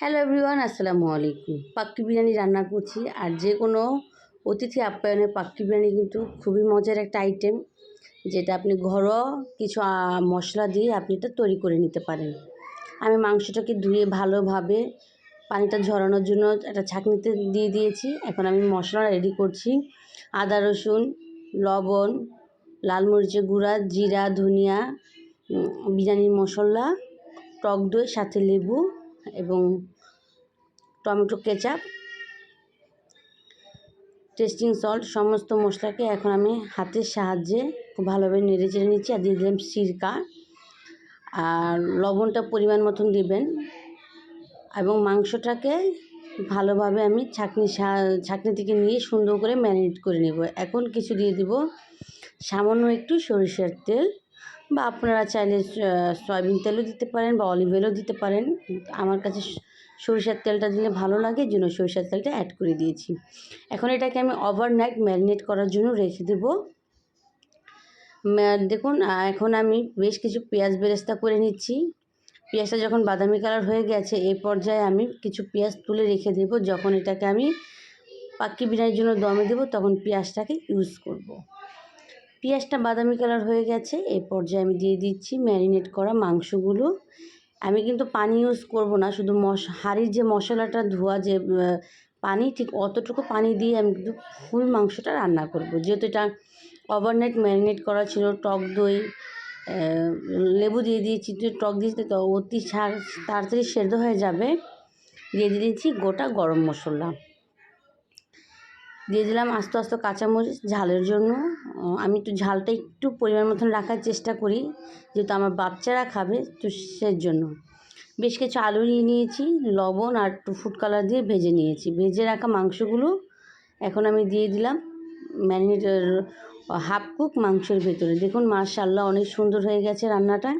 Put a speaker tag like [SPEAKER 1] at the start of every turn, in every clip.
[SPEAKER 1] Hello everyone, আসসালামু আলাইকুম। পাক্কি বিরিয়ানি রান্না করছি। আর যে কোনো অতিথি আপ্যায়নে পাক্কি বিরিয়ানি কিন্তু খুবই মজার একটা আইটেম, যেটা আপনি ঘরোয়া কিছু মশলা দিয়ে আপনি এটা তৈরি করে নিতে পারেন। আমি মাংসটাকে ধুয়ে ভালোভাবে পানিটা ঝরানোর জন্য একটা ছাঁকনিতে দিয়ে দিয়েছি। এখন আমি মশলা রেডি করছি। আদা, রসুন, লবণ, লাল মরিচের গুঁড়া, জিরা, ধনিয়া, বিরিয়ানির মশলা, টক দই, সাথে লেবু এবং টমেটো কেচাপ, টেস্টিং সল্ট, সমস্ত মশলাকে এখন আমি হাতের সাহায্যে খুব ভালোভাবে নেড়ে চেড়ে নিচ্ছি। আর দিয়ে দিলাম সিরকা, আর লবণটা পরিমাণ মতন দিবেন। এবং মাংসটাকে ভালোভাবে আমি ছাঁকনি থেকে নিয়ে সুন্দর করে ম্যারিনেট করে নেব। এখন কিছু দিয়ে দিব সামান্য একটু সরিষার তেল, বা আপনারা চাইলে সয়াবিন তেলও দিতে পারেন বা অলিভ অয়েলও দিতে পারেন। আমার কাছে সরিষার তেলটা দিলে ভালো লাগে, এই জন্য সরিষার তেলটা অ্যাড করে দিয়েছি। এখন এটাকে আমি ওভারনাইট ম্যারিনেট করার জন্য রেখে দেব। দেখুন, এখন আমি বেশ কিছু পেঁয়াজ বেরেস্তা করে নিচ্ছি। পেঁয়াজটা যখন বাদামি কালার হয়ে গেছে, এই পর্যায়ে আমি কিছু পেঁয়াজ তুলে রেখে দেব। যখন এটাকে আমি পাক্কি বিরিয়ানির জন্য দমে দেবো, তখন পেঁয়াজটাকে ইউজ করব। পেঁয়াজটা বাদামি কালার হয়ে গেছে, এই পর্যায়ে আমি দিয়ে দিচ্ছি ম্যারিনেট করা মাংসগুলো। আমি কিন্তু পানি ইউজ করব না, শুধু হাঁড়ির যে মশলাটা ধোয়া যে পানি, ঠিক অতটুকু পানি দিয়ে আমি কিন্তু ফুল মাংসটা রান্না করব। যেহেতু এটা ওভারনাইট ম্যারিনেট করা ছিল, টক দই, লেবু দিয়ে দিয়েছি, টক দিয়েছি, তো অতি তাড়াতাড়ি সেদ্ধ হয়ে যাবে। দিয়ে দিয়েছি গোটা গরম মশলা, দিয়ে দিলাম আস্তে আস্তে কাঁচামরিচ ঝালের জন্য। আমি একটু ঝালটা একটু পরিমাণ মতন রাখার চেষ্টা করি, যেহেতু আমার বাচ্চারা খাবে, তো সেই জন্য। বেশ কিছু আলু নিয়ে নিয়েছি, লবণ আর একটু ফুড কালার দিয়ে ভেজে নিয়েছি। ভেজে রাখা মাংসগুলো এখন আমি দিয়ে দিলাম ম্যারিনেটের হাফ কুক মাংসের ভেতরে। দেখুন, মাশাআল্লাহ অনেক সুন্দর হয়ে গেছে রান্নাটা।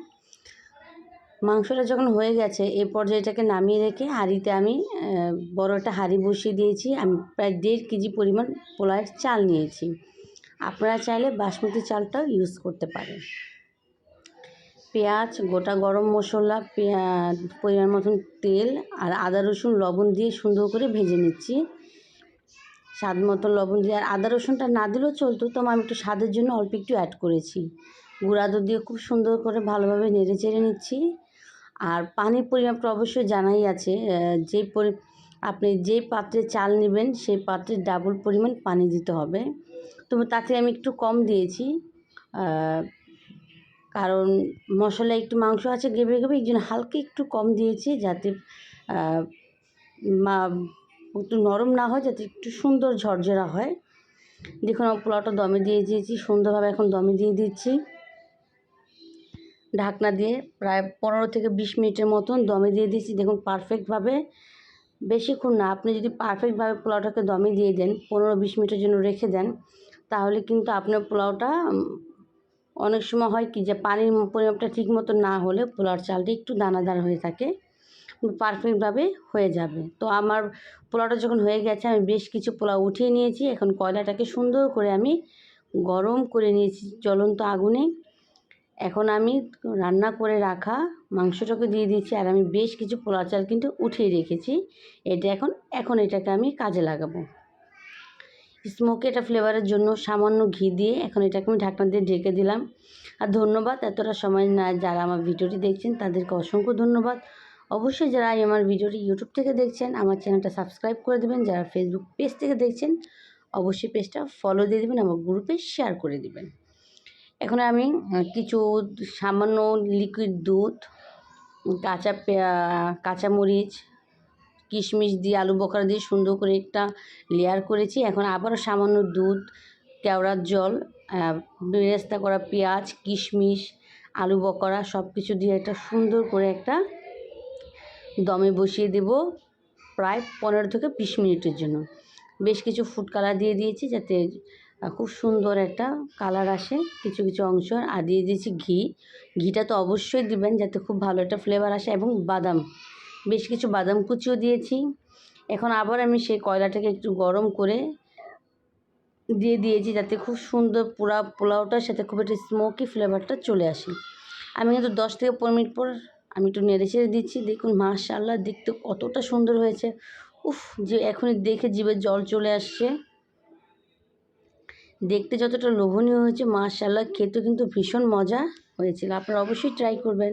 [SPEAKER 1] মাংসটা যখন হয়ে গেছে, এই পর্যায়ে এটাকে নামিয়ে রেখে হাঁড়িতে আমি বড় একটা হাঁড়ি বসিয়ে দিয়েছি। আমি প্রায় 1.5 কেজি পরিমাণ পোলাওয়ের চাল নিয়েছি। আপনারা চাইলে বাসমতি চালটাও ইউজ করতে পারেন। পেঁয়াজ, গোটা গরম মশলা, পরিমাণ মতন তেল আর আদা রসুন লবণ দিয়ে সুন্দর করে ভেজে নিচ্ছি। স্বাদ মতো লবণ দিয়ে, আর আদা রসুনটা না দিলেও চলতো, তো আমি একটু স্বাদের জন্য অল্প একটু অ্যাড করেছি। গুঁড়া দুধ দিয়ে খুব সুন্দর করে ভালোভাবে নেড়ে চেড়ে নিচ্ছি। আর পানির পরিমাপটা অবশ্যই জানাই আছে, আপনি যেই পাত্রে চাল নেবেন সেই পাত্রে ডাবল পরিমাণ পানি দিতে হবে। তবে তাতে আমি একটু কম দিয়েছি, কারণ মশলায় একটু মাংস আছে গ্রেভি গ্রেভি, এই জন্য হালকা একটু কম দিয়েছি, যাতে একটু নরম না হয়, যাতে একটু সুন্দর ঝরঝরা হয়। দেখুন, আমার পোলাওটা দমে দিয়ে দিয়েছি সুন্দরভাবে। এখন দমে দিয়ে দিচ্ছি ঢাকনা দিয়ে, প্রায় 15 থেকে 20 মিনিটের মতন দমে দিয়ে দিয়েছি। দেখুন, পারফেক্টভাবে, বেশিক্ষণ না, আপনি যদি পারফেক্টভাবে পোলাওটাকে দমে দিয়ে দেন, 15-20 মিনিটের জন্য রেখে দেন, তাহলে কিন্তু আপনার পোলাওটা, অনেক সময় হয় কি যে পানির পরিমাপটা ঠিক মতো না হলে পোলাওর চালটা একটু দানাদার হয়ে থাকে, পারফেক্টভাবে হয়ে যাবে। তো আমার পোলাওটা যখন হয়ে গেছে, আমি বেশ কিছু পোলাও উঠিয়ে নিয়েছি। এখন কয়লাটাকে সুন্দর করে আমি গরম করে নিয়েছি জ্বলন্ত আগুনে। এখন আমি রান্না করে রাখা মাংসটাকে দিয়ে দিচ্ছি, আর আমি বেশ কিছু পোলাও চাল কিন্তু উঠিয়ে রেখেছি। এটা এখন এটাকে আমি কাজে লাগাবো। স্মোকি এটা ফ্লেভারের জন্য সামান্য ঘি দিয়ে এখন এটাকে আমি ঢাকনা দিয়ে ঢেকে দিলাম। আর ধন্যবাদ, এতটা সময় না যারা আমার ভিডিওটি দেখছেন তাদেরকে অসংখ্য ধন্যবাদ। অবশ্যই যারা আমার ভিডিওটি ইউটিউব থেকে দেখছেন, আমার চ্যানেলটা সাবস্ক্রাইব করে দেবেন। যারা ফেসবুক পেজ থেকে দেখছেন, অবশ্যই পেজটা ফলো দিয়ে দেবেন, আমার গ্রুপে শেয়ার করে দেবেন। এখন আমি কিছু সামান্য লিকুইড দুধ, কাঁচামরিচ, কিশমিশ দিয়ে, আলু বখরা দিয়ে সুন্দর করে একটা লেয়ার করেছি। এখন আবারও সামান্য দুধ, কেওড়ার জল, বেরেস্তা করা পেঁয়াজ, কিশমিশ, আলু বখরা সব কিছু দিয়ে একটা সুন্দর করে একটা দমে বসিয়ে দেব প্রায় 15 থেকে 20 মিনিটের জন্য। বেশ কিছু ফুড কালার দিয়ে দিয়েছি, যাতে খুব সুন্দর একটা কালার আসে কিছু কিছু অংশ। আর দিয়ে দিয়েছি ঘিটা তো অবশ্যই দিবেন, যাতে খুব ভালো একটা ফ্লেভার আসে, এবং বাদাম, বেশ কিছু বাদাম কুচিও দিয়েছি। এখন আবার আমি সেই কয়লাটাকে একটু গরম করে দিয়ে দিয়েছি, যাতে খুব সুন্দর পোলাওটার সাথে খুব একটা স্মোকি ফ্লেভারটা চলে আসে। আমি কিন্তু 10 থেকে 15 মিনিট পর আমি একটু নেড়ে চেড়ে দিচ্ছি। দেখুন মাশাআল্লাহ দেখতে কতটা সুন্দর হয়েছে। উফ! যে এখনই দেখে জিভে জল চলে আসছে। দেখতে যতটা লোভনীয় হয়েছে মাশাআল্লাহ খেতেও কিন্তু ভীষণ মজা হয়েছিল। আপনারা অবশ্যই ট্রাই করবেন।